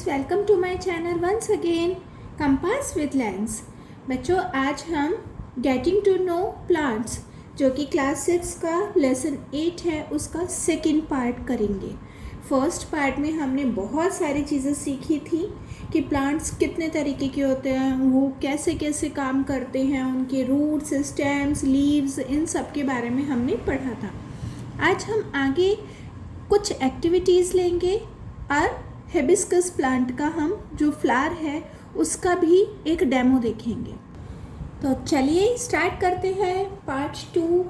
Welcome to my channel once again compass with lens. बच्चों, आज हम गेटिंग टू नो प्लांट्स जो कि क्लास 6 का लेसन 8 है उसका सेकंड पार्ट करेंगे। फर्स्ट पार्ट में हमने बहुत सारी चीज़ें सीखी थी कि प्लांट्स कितने तरीके के होते हैं, वो कैसे कैसे काम करते हैं, उनके रूट्स, स्टेम्स, लीव्स, इन सब के बारे में हमने पढ़ा था। आज हम आगे कुछ एक्टिविटीज़ लेंगे और हिबिस्कस प्लांट का हम जो फ्लावर है उसका भी एक डेमो देखेंगे। तो चलिए स्टार्ट करते हैं पार्ट 2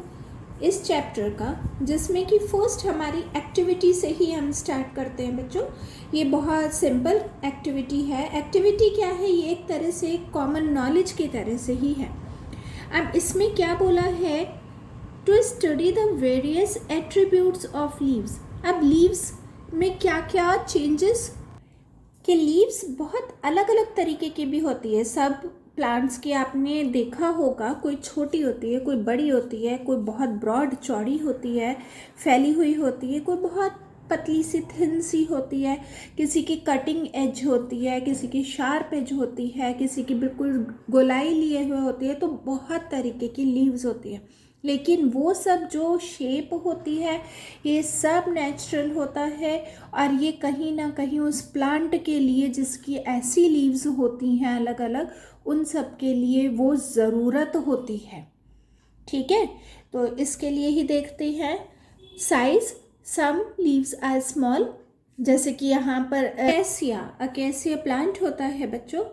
इस चैप्टर का, जिसमें कि फर्स्ट हमारी एक्टिविटी से ही हम स्टार्ट करते हैं। बच्चों, ये बहुत सिंपल एक्टिविटी है। एक्टिविटी क्या है? ये एक तरह से कॉमन नॉलेज की तरह से ही है। अब इसमें क्या बोला है? To study the various attributes of leaves. अब लीव्स में क्या क्या चेंजेस कि लीव्स बहुत अलग अलग तरीके की भी होती है। सब प्लांट्स की आपने देखा होगा, कोई छोटी होती है, कोई बड़ी होती है, कोई बहुत ब्रॉड चौड़ी होती है, फैली हुई होती है, कोई बहुत पतली सी थिन सी होती है, किसी की कटिंग एज होती है, किसी की शार्प एज होती है, किसी की बिल्कुल गोलाई लिए हुए होती है। तो बहुत तरीके की लीव्स होती है, लेकिन वो सब जो शेप होती है ये सब नेचुरल होता है। और ये कहीं ना कहीं उस प्लांट के लिए जिसकी ऐसी लीव्स होती हैं अलग अलग, उन सब के लिए वो ज़रूरत होती है। ठीक है, तो इसके लिए ही देखते हैं size. Some leaves are small, जैसे कि यहाँ पर अकेसिया प्लांट होता है बच्चों,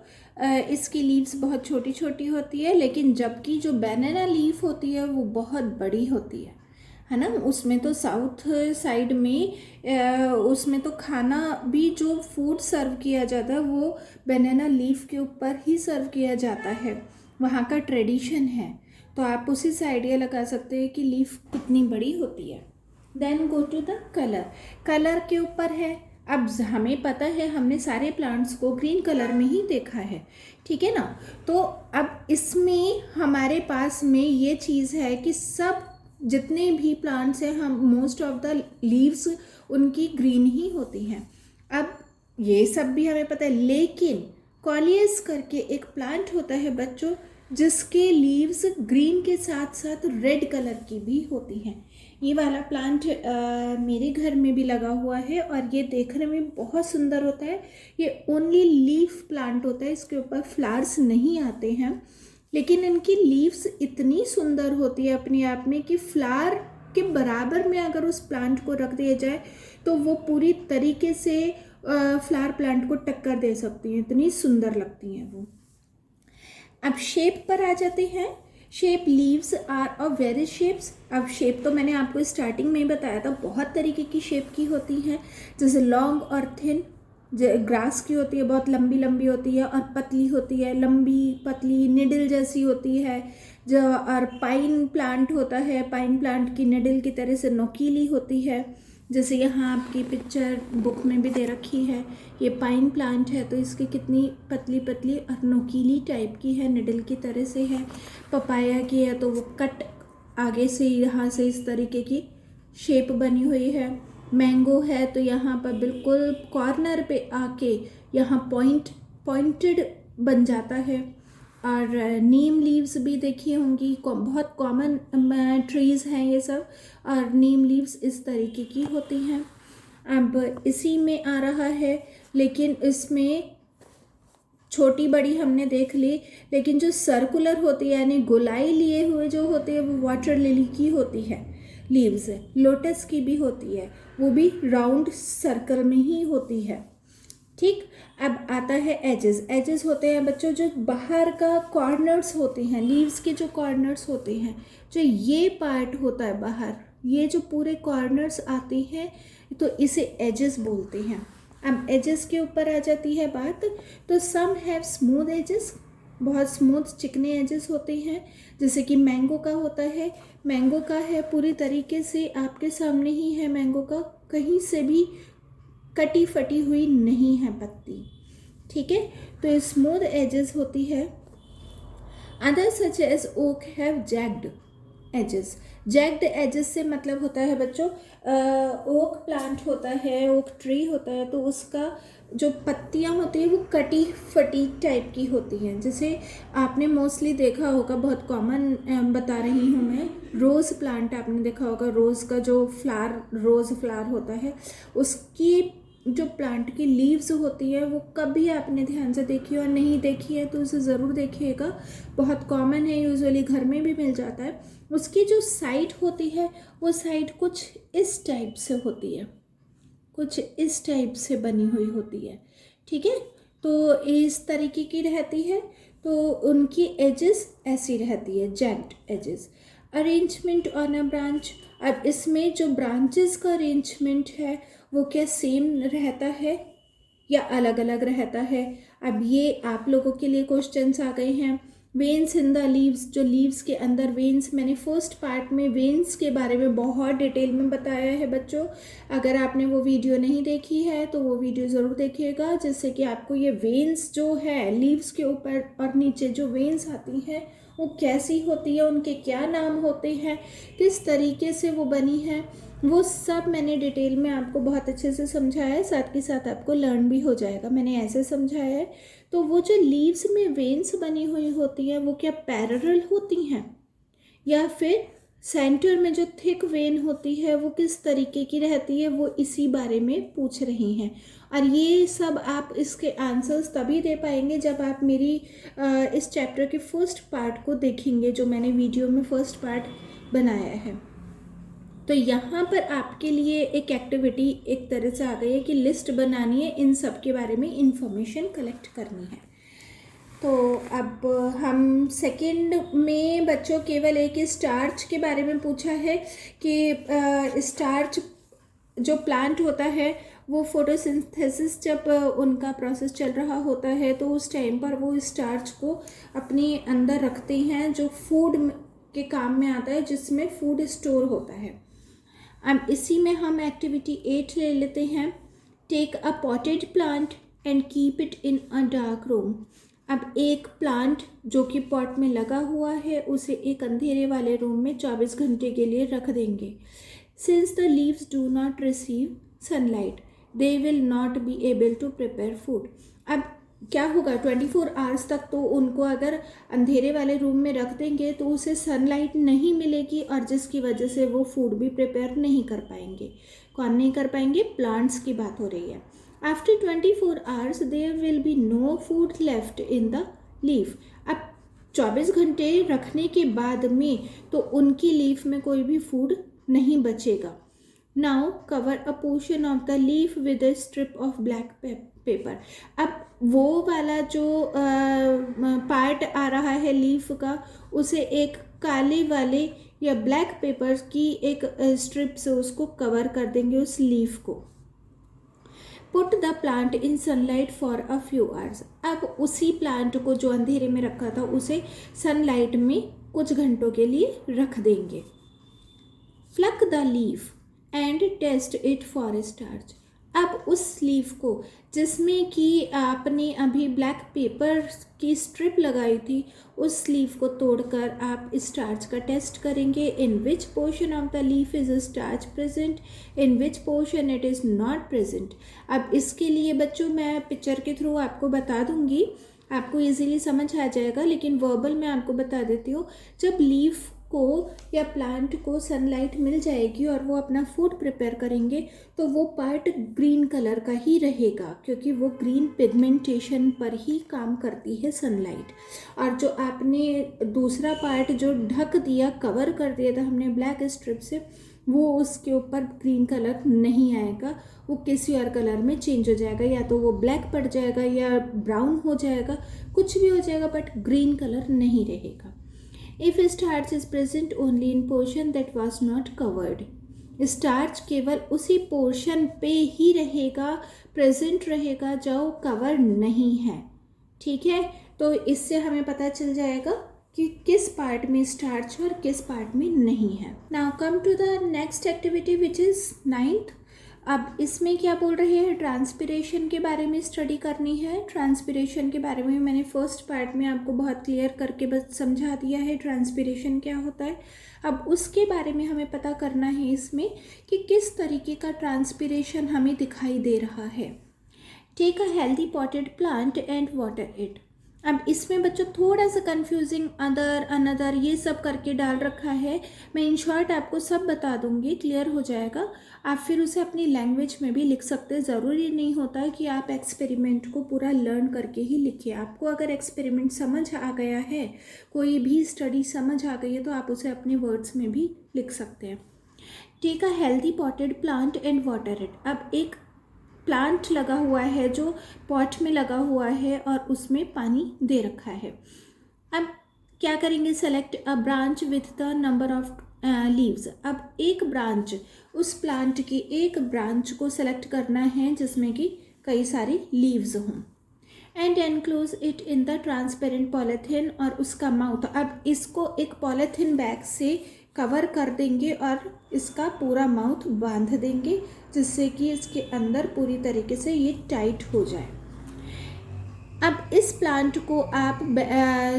इसकी लीव्स बहुत छोटी छोटी होती है, लेकिन जबकि जो बनाना लीफ होती है वो बहुत बड़ी होती है ना। उसमें तो साउथ साइड में उसमें तो खाना भी, जो फूड सर्व किया जाता है वो बनाना लीफ के ऊपर ही सर्व किया जाता है, वहाँ का ट्रेडिशन है। तो आप उसी से आइडिया लगा सकते हैं कि लीफ कितनी बड़ी होती है। Then go to the colour के ऊपर है। अब हमें पता है, हमने सारे प्लांट्स को ग्रीन कलर में ही देखा है, ठीक है ना। तो अब इसमें हमारे पास में ये चीज़ है कि सब जितने भी प्लांट्स हैं, हम मोस्ट ऑफ द लीव्स उनकी ग्रीन ही होती हैं। अब ये सब भी हमें पता है, लेकिन कॉलियस करके एक प्लांट होता है बच्चों, जिसके लीव्स ग्रीन के साथ साथ रेड कलर की भी होती हैं। ये वाला प्लांट मेरे घर में भी लगा हुआ है और ये देखने में बहुत सुंदर होता है। ये ओनली लीफ प्लांट होता है, इसके ऊपर फ्लावर्स नहीं आते हैं, लेकिन इनकी लीव्स इतनी सुंदर होती है अपने आप में कि फ्लावर के बराबर में अगर उस प्लांट को रख दिया जाए तो वो पूरी तरीके से फ्लावर प्लांट को टक्कर दे सकती हैं, इतनी सुंदर लगती हैं वो। अब शेप पर आ जाते हैं। Shape, leaves are of various shapes. अब शेप तो मैंने आपको स्टार्टिंग में ही बताया था, बहुत तरीके की शेप की होती हैं, जैसे लॉन्ग और थिन। ग्रास की होती है, बहुत लंबी लंबी होती है, और पतली होती है, लंबी पतली निडल जैसी होती है। जो और पाइन प्लांट होता है, पाइन प्लांट की निडल की तरह से नोकीली होती है, जैसे यहाँ आपकी पिक्चर बुक में भी दे रखी है। ये पाइन प्लांट है तो इसकी कितनी पतली पतली और नोकीली टाइप की है, निडल की तरह से है। पपाया की है तो वो कट आगे से यहाँ से इस तरीके की शेप बनी हुई है। मैंगो है तो यहाँ पर बिल्कुल कॉर्नर पे आके यहाँ पॉइंटेड बन जाता है। और नीम लीव्स भी देखी होंगी, बहुत कॉमन ट्रीज़ हैं ये सब, और नीम लीव्स इस तरीके की होती हैं। अब इसी में आ रहा है, लेकिन इसमें छोटी बड़ी हमने देख ली, लेकिन जो सर्कुलर होती है यानी गोलाई लिए हुए जो होते हैं वो वाटर लिली की होती है लीव्स। लोटस की भी होती है, वो भी राउंड सर्कल में ही होती है। ठीक, अब आता है एजेस होते हैं बच्चों, जो बाहर का कॉर्नर्स होते हैं, लीव्स के जो कॉर्नर्स होते हैं, जो ये पार्ट होता है बाहर, ये जो पूरे कॉर्नर्स आते हैं तो इसे एजेस बोलते हैं। अब एजेस के ऊपर आ जाती है बात, तो सम हैव स्मूथ एजेस, बहुत स्मूथ चिकने एजेस होते हैं, जैसे कि मैंगो का होता है। मैंगो का है पूरी तरीके से आपके सामने ही है, मैंगो का कहीं से भी कटी फटी हुई नहीं है पत्ती, ठीक है, तो स्मूथ एजेस होती है। Other such as oak have jagged, edges. Jagged edges से मतलब होता है बच्चों, ओक प्लांट होता है, ओक ट्री होता है, तो उसका जो पत्तियां होती हैं वो कटी फटी टाइप की होती हैं। जैसे आपने मोस्टली देखा होगा, बहुत कॉमन बता रही हूँ मैं, रोज़ प्लांट आपने देखा होगा, रोज़ का जो फ्लावर, रोज़ फ्लावर होता है, उसकी जो प्लांट की लीव्स होती है वो कभी आपने ध्यान से देखी और नहीं देखी है तो उसे ज़रूर देखिएगा, बहुत कॉमन है, यूजुअली घर में भी मिल जाता है। उसकी जो साइड होती है वो साइड कुछ इस टाइप से होती है, कुछ इस टाइप से बनी हुई होती है, ठीक है। तो इस तरीके की रहती है, तो उनकी एजेस ऐसी रहती है, jagged edges. Arrangement on a branch, अब इसमें जो ब्रांचेस का अरेंजमेंट है वो क्या सेम रहता है या अलग अलग रहता है? अब ये आप लोगों के लिए क्वेश्चंस आ गए हैं। वेन्स इन द लीव्स, जो लीव्स के अंदर वेन्स, मैंने फर्स्ट पार्ट में वेन्स के बारे में बहुत डिटेल में बताया है बच्चों। अगर आपने वो वीडियो नहीं देखी है तो वो वीडियो ज़रूर देखिएगा, जिससे कि आपको ये वेन्स जो है लीव्स के ऊपर और नीचे जो वेन्स आती हैं वो कैसी होती है, उनके क्या नाम होते हैं, किस तरीके से वो बनी है, वो सब मैंने डिटेल में आपको बहुत अच्छे से समझाया है। साथ के साथ आपको लर्न भी हो जाएगा, मैंने ऐसे समझाया है। तो वो जो लीव्स में वेन्स बनी हुई होती है वो क्या पैरेलल होती हैं या फिर सेंटर में जो थिक वेन होती है वो किस तरीके की रहती है, वो इसी बारे में पूछ रही हैं। और ये सब आप इसके आंसर्स तभी दे पाएंगे जब आप मेरी इस चैप्टर के फर्स्ट पार्ट को देखेंगे, जो मैंने वीडियो में फर्स्ट पार्ट बनाया है। तो यहाँ पर आपके लिए एक एक्टिविटी एक तरह से आ गई है कि लिस्ट बनानी है, इन सब के बारे में इंफॉर्मेशन कलेक्ट करनी है। तो अब हम सेकंड में बच्चों केवल एक स्टार्च के बारे में पूछा है कि स्टार्च जो प्लांट होता है वो फोटोसिंथेसिस जब उनका प्रोसेस चल रहा होता है तो उस टाइम पर वो स्टार्च को अपने अंदर रखते हैं, जो फूड के काम में आता है, जिसमें फूड स्टोर होता है। अब इसी में हम एक्टिविटी 8 ले लेते हैं। Take a potted plant and keep it in a dark room. अब एक प्लांट जो कि पॉट में लगा हुआ है उसे एक अंधेरे वाले रूम में 24 घंटे के लिए रख देंगे। Since the leaves do not receive sunlight they will not be able to prepare food. अब क्या होगा, 24 आवर्स तक तो उनको अगर अंधेरे वाले रूम में रख देंगे तो उसे सनलाइट नहीं मिलेगी और जिसकी वजह से वो फूड भी प्रिपेयर नहीं कर पाएंगे। कौन नहीं कर पाएंगे? प्लांट्स की बात हो रही है। After 24 hours there will be no food left in the leaf. अब 24 घंटे रखने के बाद में तो उनकी लीफ में कोई भी फूड नहीं बचेगा। Now cover a portion of the leaf with a strip of black pepper. अब वो वाला जो पार्ट आ रहा है लीफ का, उसे एक काले वाले या ब्लैक पेपर की एक स्ट्रिप से उसको कवर कर देंगे उस लीफ को। Put the plant in sunlight for a few hours. अब उसी प्लांट को जो अंधेरे में रखा था उसे सनलाइट में कुछ घंटों के लिए रख देंगे। Pluck the leaf and test it for starch. अब उस लीफ को जिसमें कि आपने अभी ब्लैक पेपर की स्ट्रिप लगाई थी, उस लीफ को तोड़कर आप स्टार्च का टेस्ट करेंगे। In which portion of the leaf is starch present, in which portion it is not present. अब इसके लिए बच्चों मैं पिक्चर के थ्रू आपको बता दूंगी, आपको इजीली समझ आ जाएगा, लेकिन वर्बल में आपको बता देती हूँ। जब लीफ को या प्लांट को सनलाइट मिल जाएगी और वो अपना फूड प्रिपेयर करेंगे तो वो पार्ट ग्रीन कलर का ही रहेगा, क्योंकि वो ग्रीन पिगमेंटेशन पर ही काम करती है सनलाइट। और जो आपने दूसरा पार्ट जो ढक दिया, कवर कर दिया था हमने ब्लैक स्ट्रिप से, वो उसके ऊपर ग्रीन कलर नहीं आएगा, वो किसी और कलर में चेंज हो जाएगा, या तो वो ब्लैक पड़ जाएगा या ब्राउन हो जाएगा, कुछ भी हो जाएगा, बट ग्रीन कलर नहीं रहेगा। If starch is present only in portion that was not covered, starch केवल उसी पोर्शन पे ही रहेगा, प्रेजेंट रहेगा जो कवर नहीं है, ठीक है। तो इससे हमें पता चल जाएगा कि किस पार्ट में स्टार्च और किस पार्ट में नहीं है। Now come to the next activity which is 9th। अब इसमें क्या बोल रहे हैं, ट्रांसपिरेशन के बारे में स्टडी करनी है। ट्रांसपिरेशन के बारे में मैंने फर्स्ट पार्ट में आपको बहुत क्लियर करके बस समझा दिया है ट्रांसपिरेशन क्या होता है। अब उसके बारे में हमें पता करना है इसमें कि किस तरीके का ट्रांसपिरेशन हमें दिखाई दे रहा है। Take a healthy potted plant and water it. अब इसमें बच्चों थोड़ा सा कंफ्यूजिंग अनदर ये सब करके डाल रखा है। मैं इन शॉर्ट आपको सब बता दूंगी, क्लियर हो जाएगा। आप फिर उसे अपनी लैंग्वेज में भी लिख सकते हैं। ज़रूरी नहीं होता है कि आप एक्सपेरिमेंट को पूरा लर्न करके ही लिखिए। आपको अगर एक्सपेरिमेंट समझ आ गया है, कोई भी स्टडी समझ आ गई है, तो आप उसे अपने वर्ड्स में भी लिख सकते हैं। Take a healthy potted plant and water it. अब एक प्लांट लगा हुआ है जो पॉट में लगा हुआ है और उसमें पानी दे रखा है। अब क्या करेंगे, select a branch with the number of leaves. अब एक ब्रांच, उस प्लांट की एक ब्रांच को सेलेक्ट करना है जिसमें कि कई सारी लीव्स हों। And enclose it in the transparent polythene, और उसका माउथ, अब इसको एक पॉलीथीन बैग से कवर कर देंगे और इसका पूरा माउथ बांध देंगे जिससे कि इसके अंदर पूरी तरीके से ये टाइट हो जाए। अब इस प्लांट को आप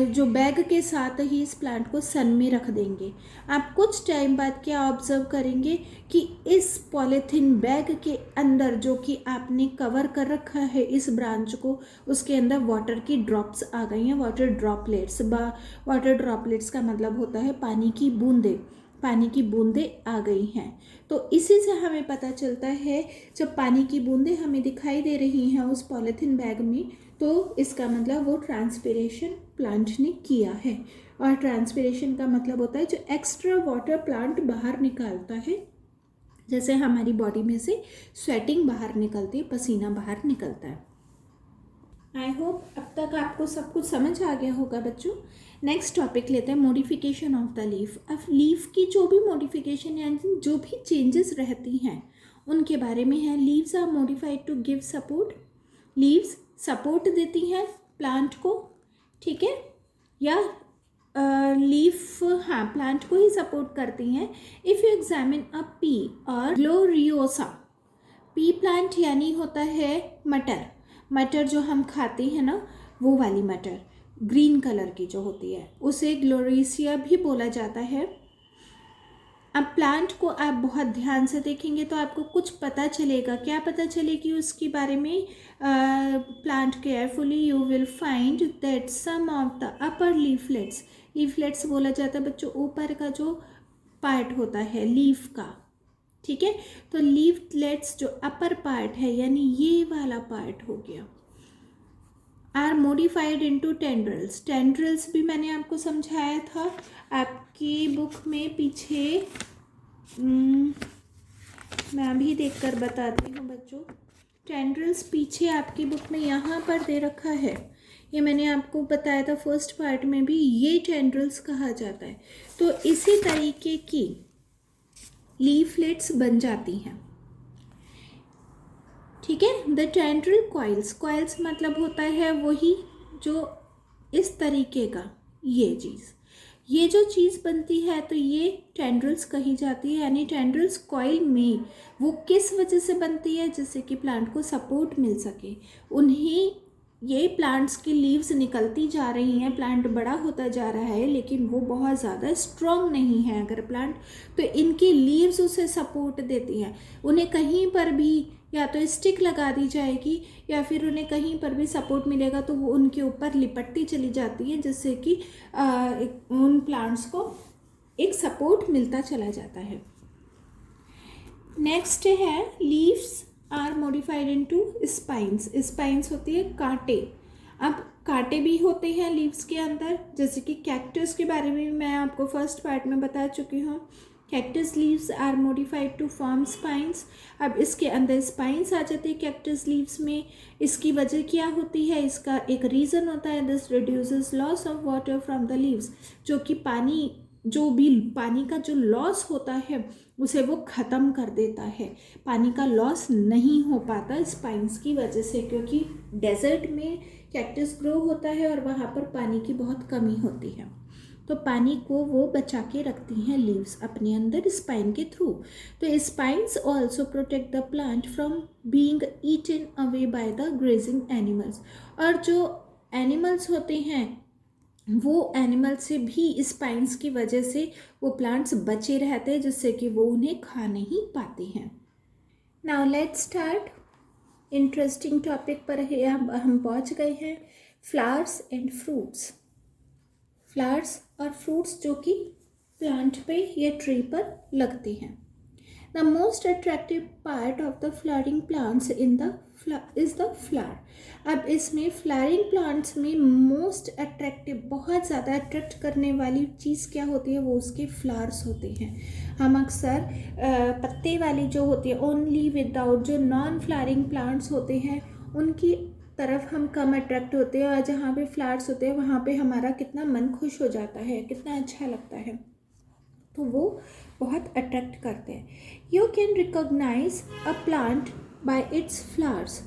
जो बैग के साथ ही इस प्लांट को सन में रख देंगे। आप कुछ टाइम बाद क्या ऑब्जर्व करेंगे कि इस पॉलीथीन बैग के अंदर जो कि आपने कवर कर रखा है इस ब्रांच को, उसके अंदर वाटर की ड्रॉप्स आ गई हैं। वाटर ड्रॉपलेट्स, वाटर ड्रॉपलेट्स का मतलब होता है पानी की बूंदें। पानी की बूंदें आ गई हैं। तो इसी से हमें पता चलता है, जब पानी की बूंदें हमें दिखाई दे रही हैं उस पॉलीथीन बैग में, तो इसका मतलब वो ट्रांसपिरेशन प्लांट ने किया है। और ट्रांसपिरेशन का मतलब होता है जो एक्स्ट्रा वाटर प्लांट बाहर निकालता है, जैसे हमारी बॉडी में से स्वेटिंग बाहर निकलती है, पसीना बाहर निकलता है। आई होप अब तक आपको सब कुछ समझ आ गया होगा बच्चों। नेक्स्ट टॉपिक लेते हैं, मॉडिफिकेशन ऑफ द लीफ। अब लीफ की जो भी मॉडिफिकेशन यानी जो भी चेंजेस रहती हैं उनके बारे में है। Leaves are modified to give support. Leaves support देती हैं प्लांट को, ठीक है, या लीफ हाँ प्लांट को ही सपोर्ट करती हैं। If you examine a P और ग्लोरियोसा, पी प्लांट यानी होता है मटर। मटर जो हम खाते हैं ना, वो वाली मटर ग्रीन कलर की जो होती है उसे ग्लोरिसिया भी बोला जाता है। अब प्लांट को आप बहुत ध्यान से देखेंगे तो आपको कुछ पता चलेगा। क्या पता चलेगी उसके बारे में? Plant carefully you will find that some of the upper leaflets, leaflets बोला जाता है बच्चों ऊपर का जो पार्ट होता है लीफ का, ठीक है। तो लीफलेट्स जो अपर पार्ट है यानी ये वाला पार्ट हो गया, are modified into tendrils. Tendrils भी मैंने आपको समझाया था आपकी बुक में पीछे, मैं अभी देखकर बताती हूँ बच्चों। टेंड्रिल्स पीछे आपकी बुक में यहाँ पर दे रखा है, ये मैंने आपको बताया था फर्स्ट पार्ट में भी, ये टेंड्रिल्स कहा जाता है। तो इसी तरीके की लीफलेट्स बन जाती हैं, ठीक है। द टेंड्रिल कॉइल्स, कॉइल्स मतलब होता है वही जो इस तरीके का ये चीज़, ये जो चीज़ बनती है तो ये टेंड्रिल्स कही जाती है। यानी टेंड्रिल्स कॉइल में वो किस वजह से बनती है, जिससे कि प्लांट को सपोर्ट मिल सके। उन्हीं ये प्लांट्स की लीव्स निकलती जा रही हैं, प्लांट बड़ा होता जा रहा है लेकिन वो बहुत ज़्यादा स्ट्रॉन्ग नहीं है अगर प्लांट, तो इनकी लीव्स उसे सपोर्ट देती हैं। उन्हें कहीं पर भी या तो स्टिक लगा दी जाएगी या फिर उन्हें कहीं पर भी सपोर्ट मिलेगा तो वो उनके ऊपर लिपटती चली जाती है, जिससे कि उन प्लांट्स को एक सपोर्ट मिलता चला जाता है। नेक्स्ट है leaves are modified into spines. Spines होती है कांटे। अब कांटे भी होते हैं लीव्स के अंदर, जैसे कि कैक्टस के बारे में भी मैं आपको फर्स्ट पार्ट में बता चुकी हूँ। Cactus leaves are modified to form spines. अब इसके अंदर स्पाइंस आ जाती है कैक्टस लीव्स में। इसकी वजह क्या होती है, इसका एक रीज़न होता है, this reduces loss of water from the leaves, जो कि जो भी पानी का जो लॉस होता है उसे वो ख़त्म कर देता है। पानी का लॉस नहीं हो पाता स्पाइंस की वजह से, क्योंकि डेजर्ट में कैक्टस ग्रो होता है और वहाँ पर पानी की बहुत कमी होती है। तो पानी को वो बचा के रखती हैं लीव्स अपने अंदर स्पाइन के थ्रू। तो spines also protect the plant from being eaten away by the grazing animals. और जो एनिमल्स होते हैं वो एनिमल से भी स्पाइन्स की वजह से वो प्लांट्स बचे रहते हैं, जिससे कि वो उन्हें खा नहीं पाते हैं। Now let's start. Interesting topic पर हम पहुंच गए हैं, फ्लावर्स एंड फ्रूट्स। फ्लावर्स और फ्रूट्स जो कि प्लांट पे या ट्री पर लगते हैं। The most attractive part of the flowering plants is the flower. अब इसमें फ्लावरिंग प्लांट्स में मोस्ट अट्रैक्टिव, बहुत ज़्यादा अट्रैक्ट करने वाली चीज़ क्या होती है, वो उसके फ्लावर्स होते हैं। हम अक्सर पत्ते वाली जो होती है, ओनली विदाउट, जो नॉन फ्लावरिंग प्लांट्स होते हैं उनकी तरफ हम कम अट्रैक्ट होते हैं, और जहाँ पे फ्लावर्स होते हैं वहाँ पे हमारा कितना मन खुश हो जाता है, कितना अच्छा लगता है, तो वो बहुत अट्रैक्ट करते हैं। You can recognise a plant by its flowers.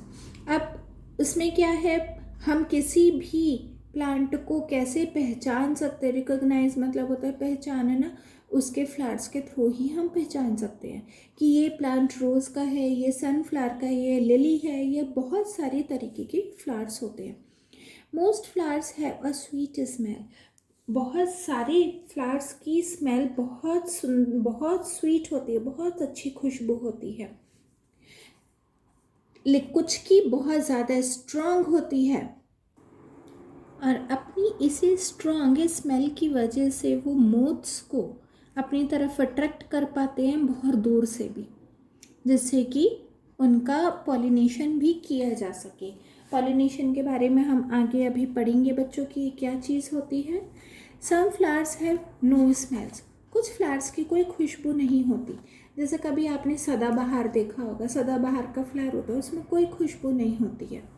अब उसमें क्या है, हम किसी भी प्लांट को कैसे पहचान सकते हैं। रिकॉग्नाइज मतलब होता है पहचानना, उसके फ्लावर्स के थ्रू ही हम पहचान सकते हैं कि ये प्लांट रोज़ का है, ये सनफ्लावर का है, ये लिली है, ये बहुत सारी तरीके के फ्लावर्स होते हैं। Most flowers have a sweet smell. बहुत सारे फ्लावर्स की स्मेल बहुत स्वीट होती है, बहुत अच्छी खुशबू होती है। लेकिन कुछ की बहुत ज़्यादा स्ट्रॉन्ग होती है, और अपनी इसी स्ट्रॉन्ग स्मेल की वजह से वो मोथ्स को अपनी तरफ अट्रैक्ट कर पाते हैं बहुत दूर से भी, जिससे कि उनका पॉलिनेशन भी किया जा सके। पॉलिनेशन के बारे में हम आगे अभी पढ़ेंगे बच्चों की क्या चीज़ होती है। Some flowers have no smells. कुछ फ्लावर्स की कोई खुशबू नहीं होती। जैसे कभी आपने सदाबहार देखा होगा, सदाबहार का फ्लावर होता है, उसमें कोई खुशबू नहीं होती है।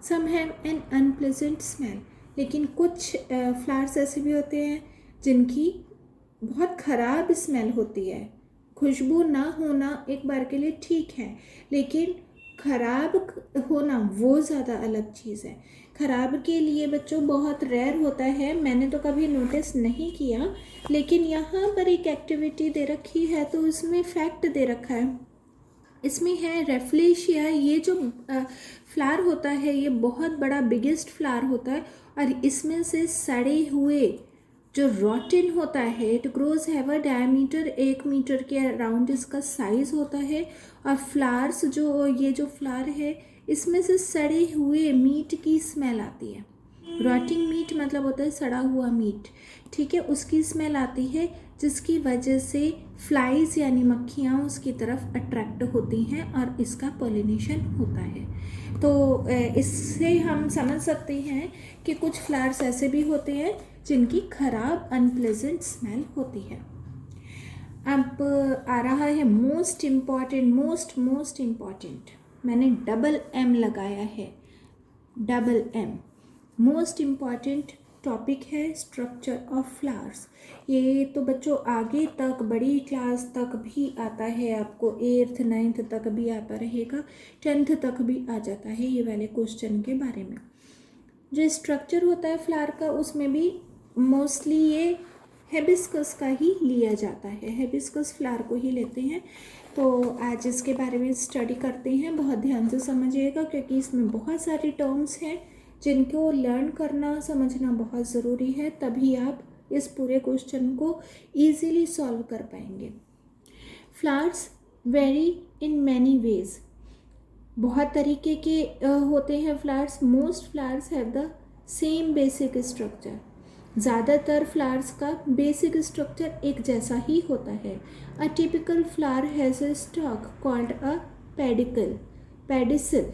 Some have an unpleasant smell. लेकिन कुछ फ्लावर्स ऐसे भी होते हैं जिनकी बहुत ख़राब स्मेल होती है। खुशबू ना होना एक बार के लिए ठीक है, लेकिन ख़राब होना वो ज़्यादा अलग चीज़ है। ख़राब के लिए बच्चों बहुत रेयर होता है, मैंने तो कभी नोटिस नहीं किया, लेकिन यहाँ पर एक एक्टिविटी दे रखी है तो उसमें फैक्ट दे रखा है। इसमें है रेफ्लेशिया। ये जो फ्लावर होता है ये बहुत बड़ा बिगेस्ट फ्लावर होता है, और इसमें से सड़े हुए जो रॉटन होता है, it grows have a diameter 1 metre के अराउंड इसका साइज होता है। और फ्लावर्स जो ये जो फ्लावर है इसमें से सड़े हुए मीट की स्मेल आती है। रॉटिंग मीट मतलब होता है सड़ा हुआ मीट, ठीक है, उसकी स्मेल आती है, जिसकी वजह से फ्लाइज यानी मक्खियाँ उसकी तरफ अट्रैक्ट होती हैं और इसका पॉलिनेशन होता है। तो इससे हम समझ सकते हैं कि कुछ फ्लावर्स ऐसे भी होते हैं जिनकी खराब अनप्लेजेंट स्मेल होती है। अब आ रहा है मोस्ट इम्पॉर्टेंट, मैंने डबल एम लगाया है, double M. Most important topic है स्ट्रक्चर ऑफ फ्लावर्स। ये तो बच्चों आगे तक बड़ी क्लास तक भी आता है, आपको 8th 9th तक भी आता रहेगा, 10th तक भी आ जाता है ये वाले क्वेश्चन के बारे में। जो स्ट्रक्चर होता है फ्लावर का उसमें भी मोस्टली ये हिबिस्कस का ही लिया जाता है, हिबिस्कस फ्लावर को ही लेते हैं। तो आज इसके बारे में स्टडी करते हैं, बहुत ध्यान से समझिएगा क्योंकि इसमें बहुत सारी टर्म्स हैं जिनको लर्न करना समझना बहुत ज़रूरी है, तभी आप इस पूरे क्वेश्चन को ईजीली सॉल्व कर पाएंगे। Flowers very in many ways. बहुत तरीके के होते हैं flowers. Most flowers have the same basic structure. ज़्यादातर फ्लावर्स का बेसिक स्ट्रक्चर एक जैसा ही होता है। A typical flower has a stock called a pedicel.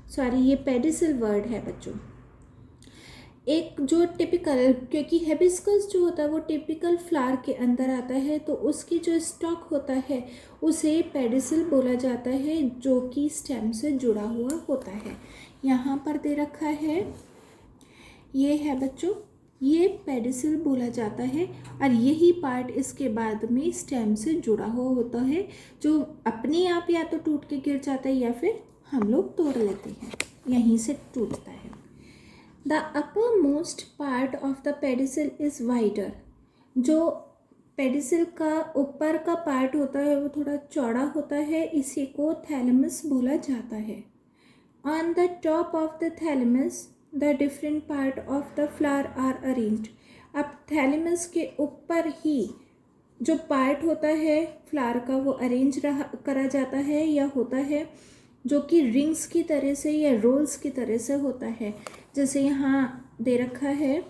Sorry, ये पेडिसिल वर्ड है बच्चों। एक जो टिपिकल, क्योंकि हिबिस्कस जो होता है वो टिपिकल फ्लावर के अंदर आता है, तो उसकी जो स्टॉक होता है उसे पेडिसिल बोला जाता है, जो कि स्टेम से जुड़ा हुआ होता है। यहाँ पर दे रखा है, ये है बच्चों, ये पेडिसिल बोला जाता है, और यही पार्ट इसके बाद में स्टेम से जुड़ा हुआ होता है, जो अपने आप या तो टूट के गिर जाता है या फिर हम लोग तोड़ लेते हैं, यहीं से टूटता है। The upper most part of the pedicel is wider. जो पेडिसल का ऊपर का पार्ट होता है वो थोड़ा चौड़ा होता है, इसी को थैलेमस बोला जाता है। On the top of the thalamus the different part of the flower are arranged. अब थैलेमस के ऊपर ही जो पार्ट होता है फ्लावर का वो अरेंज करा जाता है या होता है, जो कि रिंग्स की तरह से या रोल्स की तरह से होता है। जैसे यहाँ दे रखा है,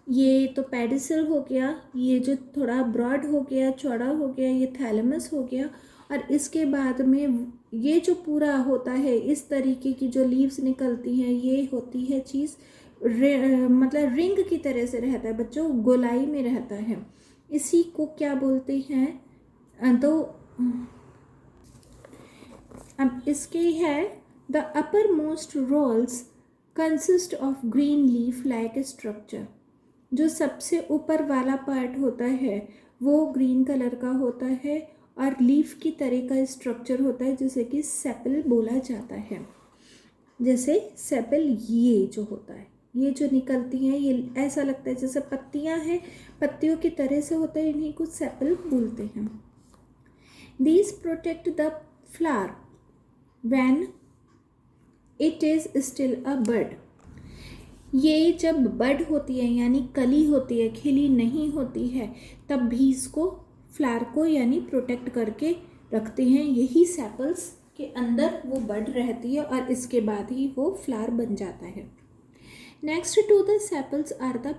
ये तो पेडिसल हो गया, ये जो थोड़ा ब्रॉड हो गया, चौड़ा हो गया, ये थैलेमस हो गया, और इसके बाद में ये जो पूरा होता है इस तरीके की जो लीव्स निकलती हैं, ये होती है चीज़ मतलब रिंग की तरह से रहता है बच्चों, गोलाई में रहता है। इसी को क्या बोलते हैं? तो अब इसके है the upper most whorls consist of green leaf like structure. जो सबसे ऊपर वाला पार्ट होता है वो ग्रीन कलर का होता है और लीफ की तरह का स्ट्रक्चर होता है, जैसे कि सेपल बोला जाता है। जैसे सेपल ये जो होता है, ये जो निकलती हैं ये ऐसा लगता है जैसे पत्तियां हैं, पत्तियों की तरह से होता है, इन्हीं को सेपल बोलते हैं। These protect the flower when it is still a bud. ये जब बड होती है यानी कली होती है, खिली नहीं होती है, तब भी इसको फ्लावर को यानी प्रोटेक्ट करके रखते हैं। यही सेपल्स के अंदर वो बड रहती है और इसके बाद ही वो फ्लावर बन जाता है। Next to the sepals are the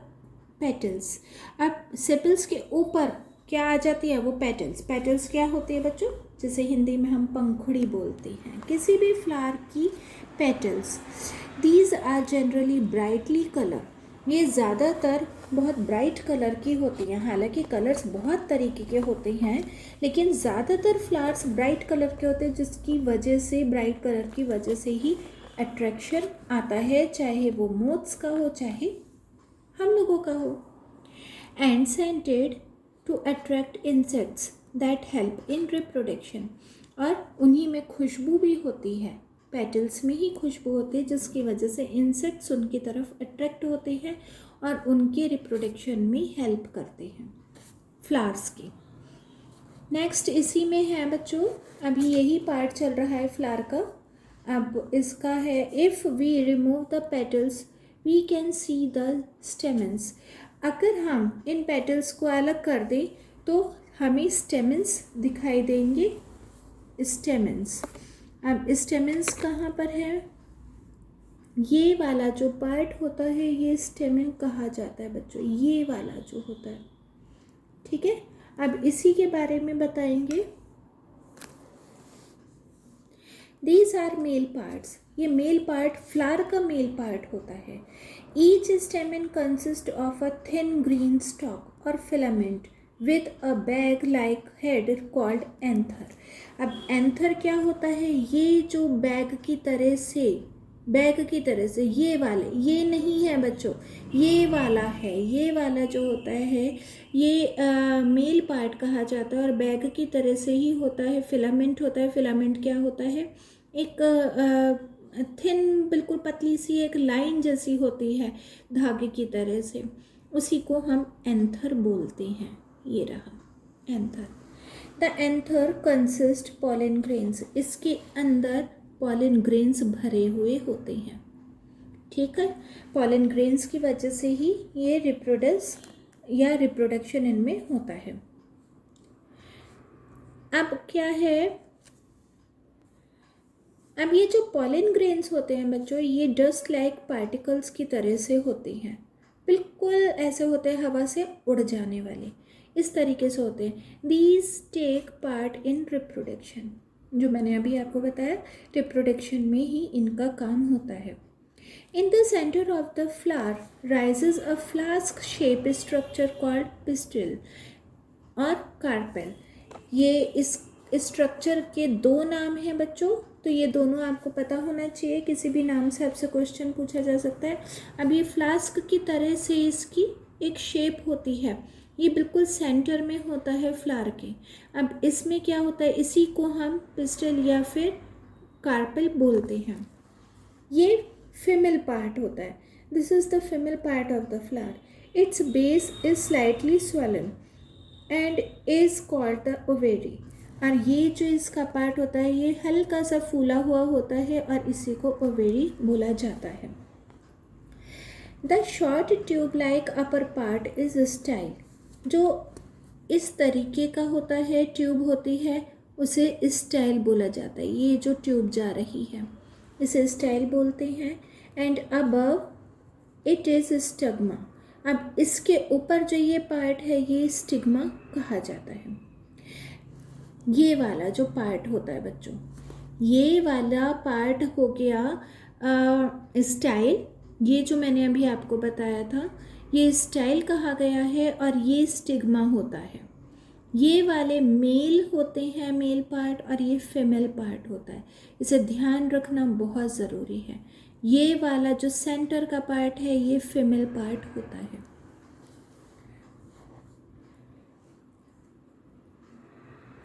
petals. अब सेपल्स के ऊपर क्या आ जाती है? वो पेटल्स। पेटल्स क्या होती है बच्चों? जिसे हिंदी में हम पंखुड़ी बोलते हैं, किसी भी फ्लावर की petals. These are generally brightly colour. ये ज़्यादातर बहुत ब्राइट कलर की होती हैं। हालांकि कलर्स बहुत तरीके के होते हैं, लेकिन ज़्यादातर फ्लावर्स ब्राइट कलर के होते हैं, जिसकी वजह से ब्राइट कलर की वजह से ही अट्रैक्शन आता है, चाहे वो मोथ्स का हो चाहे हम लोगों का हो। And scented to attract insects that help in reproduction. और उन्हीं में खुशबू भी होती है, पेटल्स में ही खुशबू होती है, जिसकी वजह से इंसेक्ट्स उनकी तरफ अट्रैक्ट होते हैं और उनके रिप्रोडक्शन में हेल्प करते हैं फ्लावर्स की। नेक्स्ट इसी में है बच्चों, अभी यही पार्ट चल रहा है फ्लावर का। अब इसका है if we remove the petals we can see the stamens. अगर हम इन पेटल्स को अलग कर दें तो हमें स्टेमन्स दिखाई देंगे। स्टेमन्स, अब स्टेमन्स कहाँ पर है? ये वाला जो पार्ट होता है ये स्टेमन कहा जाता है बच्चों, ये वाला जो होता है। ठीक है, अब इसी के बारे में बताएंगे। These are male parts. ये मेल पार्ट फ्लावर का मेल पार्ट होता है। Each stamen consist of a thin green stalk और filament with a bag like head called anther. अब एंथर क्या होता है? ये जो बैग की तरह से ये वाले, ये नहीं है बच्चों, ये वाला है। ये वाला जो होता है ये मेल पार्ट कहा जाता है और बैग की तरह से ही होता है। फिलामेंट होता है। फिलामेंट क्या होता है? एक थिन, बिल्कुल पतली सी एक लाइन जैसी होती है धागे की तरह से, उसी को हम एंथर बोलते हैं। ये रहा anther. The anther consist pollen grains. इसके अंदर पॉलन ग्रेन्स भरे हुए होते हैं। ठीक है, पॉलन ग्रेन्स की वजह से ही ये रिप्रोडक्शन इनमें होता है। अब क्या है? अब ये जो पॉलन ग्रेन्स होते हैं बच्चों, ये डस्ट लाइक पार्टिकल्स की तरह से होते हैं, बिल्कुल ऐसे होते हैं हवा से उड़ जाने वाले, इस तरीके से होते हैं। These take part in reproduction. जो मैंने अभी आपको बताया, रिप्रोडक्शन में ही इनका काम होता है। In the centre of the flower rises a flask shape structure called pistil और कार्पेल। ये इस स्ट्रक्चर के दो नाम हैं बच्चों, तो ये दोनों आपको पता होना चाहिए। किसी भी नाम से आपसे क्वेश्चन पूछा जा सकता है। अब ये फ्लास्क की तरह से इसकी एक शेप होती है, ये बिल्कुल सेंटर में होता है फ्लावर के। अब इसमें क्या होता है? इसी को हम पिस्टल या फिर कार्पेल बोलते हैं। ये फीमेल पार्ट होता है। This is the female part of the flower. It's base is slightly swollen. And is called the ovary. और ये जो इसका पार्ट होता है ये हल्का सा फूला हुआ होता है और इसी को ओवेरी बोला जाता है। The short tube like upper part is style. जो इस तरीके का होता है ट्यूब होती है उसे स्टाइल बोला जाता है। ये जो ट्यूब जा रही है इसे स्टाइल बोलते हैं। And above it is stigma. अब इसके ऊपर जो ये पार्ट है ये स्टिग्मा कहा जाता है। ये वाला जो पार्ट होता है बच्चों, ये वाला पार्ट हो गया स्टाइल। ये जो मैंने अभी आपको बताया था ये स्टाइल कहा गया है और ये स्टिग्मा होता है। ये वाले मेल होते हैं, मेल पार्ट, और ये फीमेल पार्ट होता है। इसे ध्यान रखना बहुत ज़रूरी है। ये वाला जो सेंटर का पार्ट है ये फीमेल पार्ट होता है।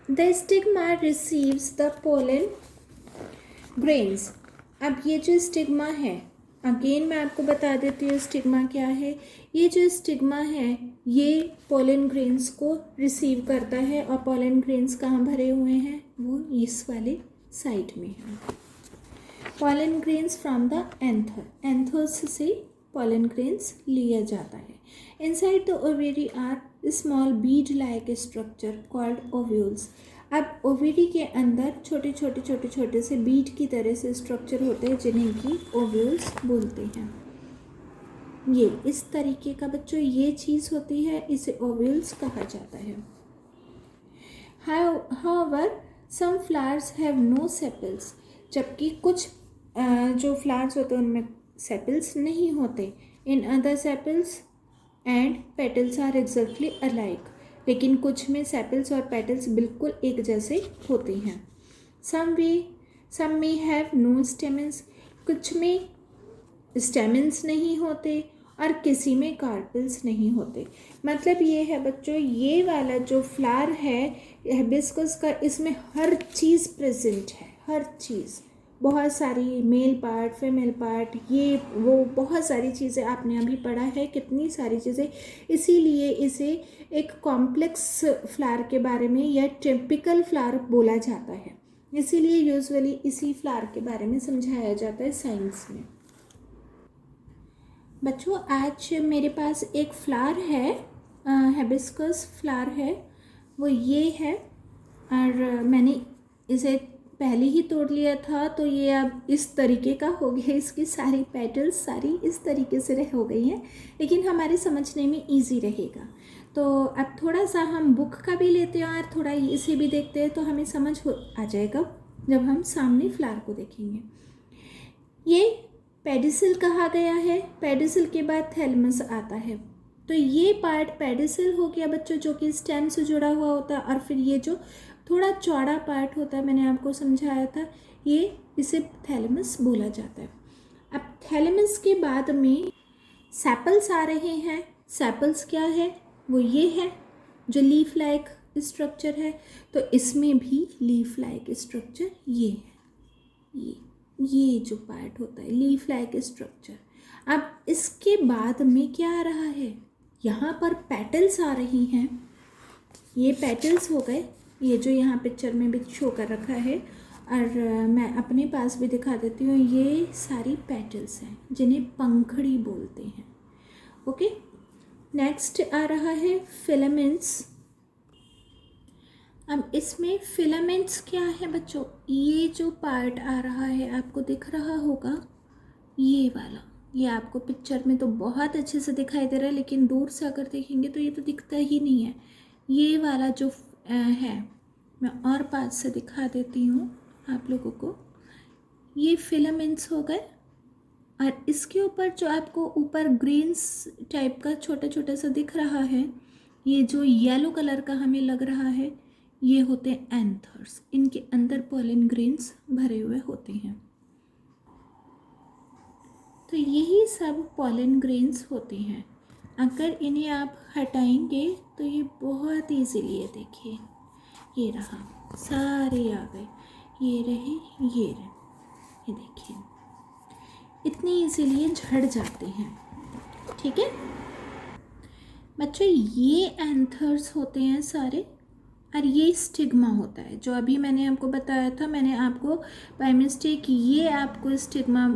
The stigma receives the pollen grains. अब ये जो स्टिग्मा है, अगेन मैं आपको बता देती हूँ स्टिग्मा क्या है। ये जो स्टिग्मा है ये पोलन ग्रेन्स को रिसीव करता है और पोलन ग्रेन्स कहाँ भरे हुए हैं, वो इस वाले साइड में है। Pollen grains from the anther, anthers से पोलन ग्रेन्स लिया जाता है। Inside the ovary are small bead like structure called ovules. अब ओवेरी के अंदर छोटे छोटे छोटे छोटे से बीड की तरह से स्ट्रक्चर होते हैं जिन्हें कि ओव्यूल्स बोलते हैं। ये इस तरीके का बच्चों ये चीज़ होती है, इसे ओव्यूल्स कहा जाता है। However, some flowers have no sepals। जबकि कुछ जो फ्लावर्स होते हैं उनमें सेपल्स नहीं होते। In other sepals and petals are exactly alike. लेकिन कुछ में सेपल्स और पेटल्स बिल्कुल एक जैसे होते हैं। सम में हैव नो स्टेमन्स, कुछ में स्टेमन्स नहीं होते और किसी में कार्पेल्स नहीं होते। मतलब ये है बच्चों, ये वाला जो फ्लावर है हिबिस्कस का, इसमें हर चीज़ प्रेजेंट है, हर चीज़, बहुत सारी मेल पार्ट, फीमेल पार्ट, ये वो बहुत सारी चीज़ें आपने अभी पढ़ा है, कितनी सारी चीज़ें। इसीलिए इसे एक कॉम्प्लेक्स फ्लावर के बारे में या टिपिकल फ्लावर बोला जाता है। इसीलिए यूजुअली इसी फ्लावर के बारे में समझाया जाता है साइंस में। बच्चों आज मेरे पास एक फ्लावर है, हिबिस्कस फ्लावर है, वो ये है। और मैंने इसे पहले ही तोड़ लिया था तो ये अब इस तरीके का हो गया। इसकी सारी पेटल्स सारी इस तरीके से हो गई हैं, लेकिन हमारे समझने में इजी रहेगा। तो अब थोड़ा सा हम बुक का भी लेते हैं और थोड़ा इसे भी देखते हैं तो हमें समझ आ जाएगा जब हम सामने फ्लावर को देखेंगे। ये पेडिसिल कहा गया है। पेडिसिल के बाद थैलेमस आता है। तो ये पार्ट पेडिसिल हो गया बच्चों, जो कि स्टेम से जुड़ा हुआ होता है। और फिर ये जो थोड़ा चौड़ा पार्ट होता है, मैंने आपको समझाया था, ये इसे थैलेमस बोला जाता है। अब थैलेमस के बाद में सेपल्स आ रहे हैं। सेपल्स क्या है, वो ये है जो लीफ लाइक स्ट्रक्चर है। तो इसमें भी लीफ लाइक स्ट्रक्चर ये है, ये जो पार्ट होता है लीफ लाइक स्ट्रक्चर। अब इसके बाद में क्या आ रहा है, यहाँ पर पेटल्स आ रही हैं। ये पेटल्स हो गए, ये जो यहाँ पिक्चर में भी शो कर रखा है, और मैं अपने पास भी दिखा देती हूँ। ये सारी पेटल्स हैं जिन्हें पंखड़ी बोलते हैं। ओके, नेक्स्ट आ रहा है फिलामेंट्स। अब इसमें फिलामेंट्स क्या है बच्चों, ये जो पार्ट आ रहा है आपको दिख रहा होगा, ये वाला, ये आपको पिक्चर में तो बहुत अच्छे से दिखाई दे रहा है, लेकिन दूर से अगर देखेंगे तो ये तो दिखता ही नहीं है। ये वाला जो है, मैं और पास से दिखा देती हूँ आप लोगों को। ये फिलामेंट्स हो गए, और इसके ऊपर जो आपको ऊपर ग्रेन्स टाइप का छोटा छोटा सा दिख रहा है, ये जो येलो कलर का हमें लग रहा है, ये होते हैं एंथर्स। इनके अंदर पोलन ग्रेन्स भरे हुए होते हैं। तो यही सब पोलन ग्रेन्स होते हैं। अगर इन्हें आप हटाएंगे तो ये बहुत ईजीली है। देखिए ये रहा, सारे आ गए, ये रहे, ये देखिए इतनी ईजीली झड़ जाते हैं। ठीक है, बच्चों ये एंथर्स होते हैं सारे, और ये स्टिग्मा होता है जो अभी मैंने आपको बताया था। मैंने आपको बाय मिस्टेक ये आपको स्टिग्मा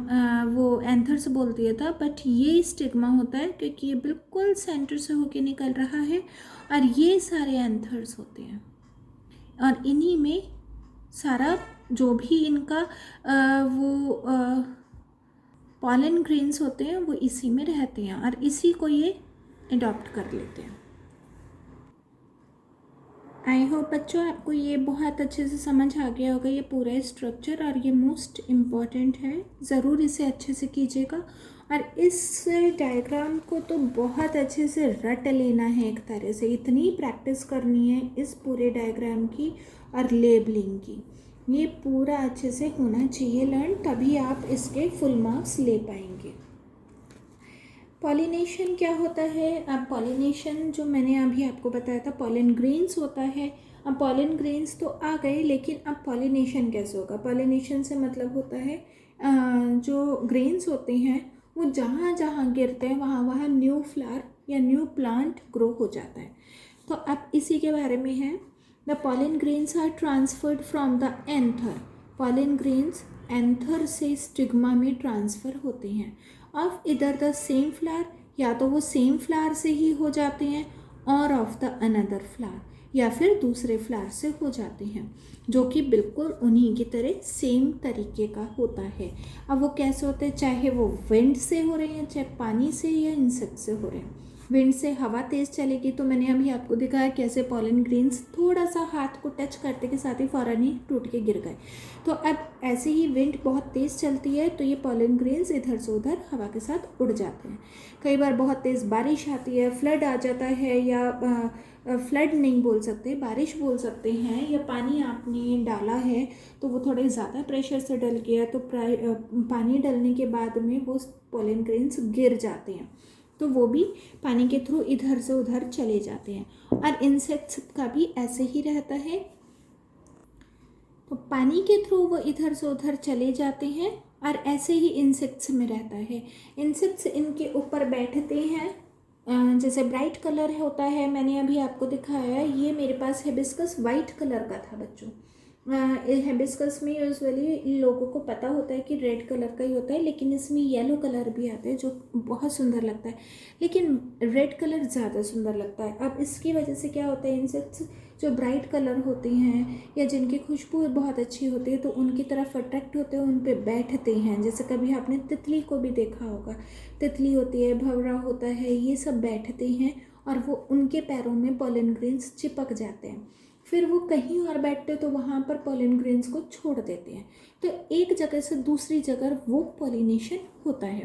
वो एंथर्स बोल दिया था, बट ये स्टिग्मा होता है क्योंकि ये बिल्कुल सेंटर से होके निकल रहा है, और ये सारे एंथर्स होते हैं, और इन्हीं में सारा जो भी इनका वो पॉलन ग्रेन्स होते हैं वो इसी में रहते हैं, और इसी को ये अडॉप्ट कर लेते हैं। आई होप बच्चों आपको ये बहुत अच्छे से समझ आ गया होगा ये पूरा स्ट्रक्चर, और ये मोस्ट इम्पॉर्टेंट है, ज़रूर इसे अच्छे से कीजिएगा। और इस डायग्राम को तो बहुत अच्छे से रट लेना है, एक तरह से इतनी प्रैक्टिस करनी है इस पूरे डायग्राम की और लेबलिंग की। ये पूरा अच्छे से होना चाहिए लर्न, तभी आप इसके फुल मार्क्स ले पाएंगे। पॉलिनेशन क्या होता है? अब पॉलिनेशन जो मैंने अभी आपको बताया था पॉलन ग्रेन्स होता है। अब पॉलन ग्रेन्स तो आ गए, लेकिन अब पॉलिनेशन कैसे होगा? पॉलिनेशन से मतलब होता है जो ग्रेन्स होते हैं वो जहाँ जहाँ गिरते हैं वहाँ वहाँ न्यू फ्लावर या न्यू प्लांट ग्रो हो जाता है। तो अब इसी के बारे में है, the pollen grains are transferred from the anther. Pollen grains anther से स्टिग्मा में ट्रांसफ़र होते हैं ऑफ इधर द सेम फ्लावर, या तो वो सेम फ्लावर से ही हो जाते हैं, और ऑफ द अनदर फ्लावर, या फिर दूसरे फ्लावर से हो जाते हैं, जो कि बिल्कुल उन्हीं की तरह सेम तरीके का होता है। अब वो कैसे होते हैं? चाहे वो विंड से हो रहे हैं, चाहे पानी से या इंसेक्ट से हो रहे हैं। विंड से हवा तेज़ चलेगी तो मैंने अभी आपको दिखाया कैसे पॉलन ग्रेन्स थोड़ा सा हाथ को टच करते के साथ ही फ़ौरन ही टूट के गिर गए। तो अब ऐसे ही विंड बहुत तेज़ चलती है तो ये पॉलन ग्रेन्स इधर से उधर हवा के साथ उड़ जाते हैं। कई बार बहुत तेज़ बारिश आती है, फ्लड आ जाता है, या फ्लड नहीं बोल सकते, बारिश बोल सकते हैं, या पानी आपने डाला है तो वो थोड़े ज़्यादा प्रेशर से डल गया तो पानी डलने के बाद में वो पॉलन ग्रेन्स गिर जाते हैं, तो वो भी पानी के थ्रू इधर से उधर चले जाते हैं। और इंसेक्ट्स का भी ऐसे ही रहता है, तो पानी के थ्रू वो इधर से उधर चले जाते हैं, और ऐसे ही इंसेक्ट्स में रहता है। इंसेक्ट्स इनके ऊपर बैठते हैं, जैसे ब्राइट कलर होता है, मैंने अभी आपको दिखाया है, ये मेरे पास हिबिस्कस वाइट कलर का था बच्चों। हिबिस्कस में यूजुअली लोगों को पता होता है कि रेड कलर का ही होता है, लेकिन इसमें येलो कलर भी आता है जो बहुत सुंदर लगता है, लेकिन रेड कलर ज़्यादा सुंदर लगता है। अब इसकी वजह से क्या होता है, इंसेक्ट्स जो ब्राइट कलर होते हैं या जिनकी खुशबू बहुत अच्छी होती है तो उनकी तरफ अट्रैक्ट होते हैं, उन पे बैठते हैं। जैसे कभी आपने तितली को भी देखा होगा, तितली होती है, भंवरा होता है, ये सब बैठते हैं और वो उनके पैरों में पॉलन ग्रेन्स चिपक जाते हैं, फिर वो कहीं और बैठते तो वहाँ पर पॉलन ग्रेन्स को छोड़ देते हैं, तो एक जगह से दूसरी जगह वो पॉलिनेशन होता है।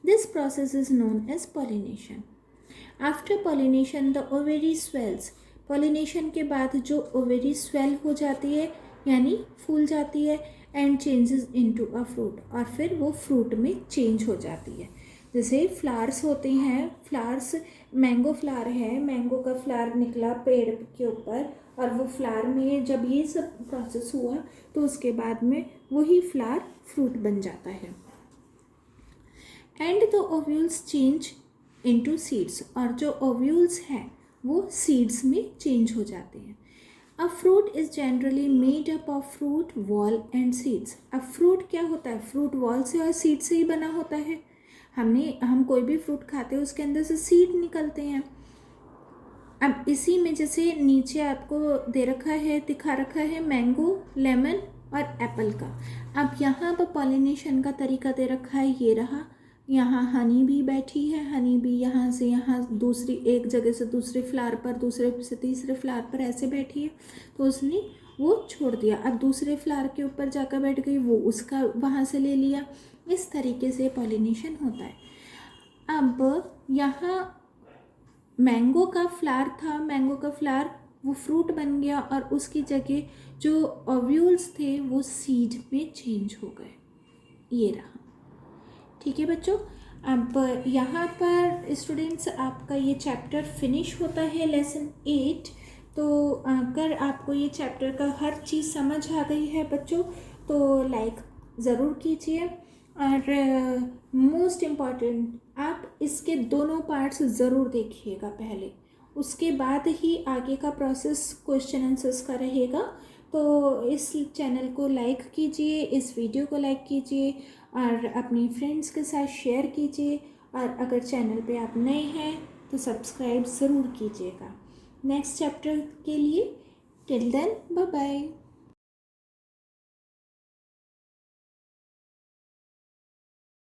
This process is known as pollination. After pollination the ovary swells. Pollination के बाद जो ओवेरी स्वेल हो जाती है यानी फूल जाती है, and changes into a fruit, और फिर वो फ्रूट में चेंज हो जाती है। जैसे फ्लावर्स होते हैं, फ्लावर्स मैंगो फ्लावर है, मैंगो का फ्लावर निकला पेड़ के ऊपर, और वो फ्लावर में जब ये सब प्रोसेस हुआ तो उसके बाद में वही फ्लावर फ्रूट बन जाता है। And the ovules change into seeds, और जो ओव्यूल्स हैं वो सीड्स में चेंज हो जाते हैं। A fruit is generally made up of fruit wall and seeds. अब फ्रूट क्या होता है? फ्रूट वॉल से और सीड से ही बना होता है। हम कोई भी फ्रूट खाते हैं उसके अंदर से सीड निकलते हैं। अब इसी में जैसे नीचे आपको दे रखा है, दिखा रखा है मैंगो, लेमन और एप्पल का। अब यहाँ पर पॉलिनेशन का तरीका दे रखा है, ये रहा। यहाँ हनी भी बैठी है, हनी भी यहाँ से यहाँ दूसरी एक जगह से दूसरे फ्लावर पर, दूसरे से तीसरे फ्लावर पर ऐसे बैठी है, तो उसने वो छोड़ दिया। अब दूसरे फ्लावर के ऊपर जाकर बैठ गई, वो उसका वहाँ से ले लिया। इस तरीके से पॉलिनेशन होता है। अब यहाँ मैंगो का फ्लावर था, मैंगो का फ्लावर वो फ्रूट बन गया, और उसकी जगह जो ओव्यूल्स थे वो सीड में चेंज हो गए। ये रहा। ठीक है बच्चों, अब यहाँ पर स्टूडेंट्स आपका ये चैप्टर फिनिश होता है, लेसन 8। तो अगर आपको ये चैप्टर का हर चीज़ समझ आ गई है बच्चों तो लाइक ज़रूर कीजिए, और मोस्ट इम्पॉर्टेंट, आप इसके दोनों पार्ट्स ज़रूर देखिएगा पहले, उसके बाद ही आगे का प्रोसेस क्वेश्चन आंसर्स का रहेगा। तो इस चैनल को लाइक कीजिए, इस वीडियो को लाइक कीजिए और अपनी फ्रेंड्स के साथ शेयर कीजिए। और अगर चैनल पे आप नए हैं तो सब्सक्राइब ज़रूर कीजिएगा नेक्स्ट चैप्टर के लिए। Till then, bye bye.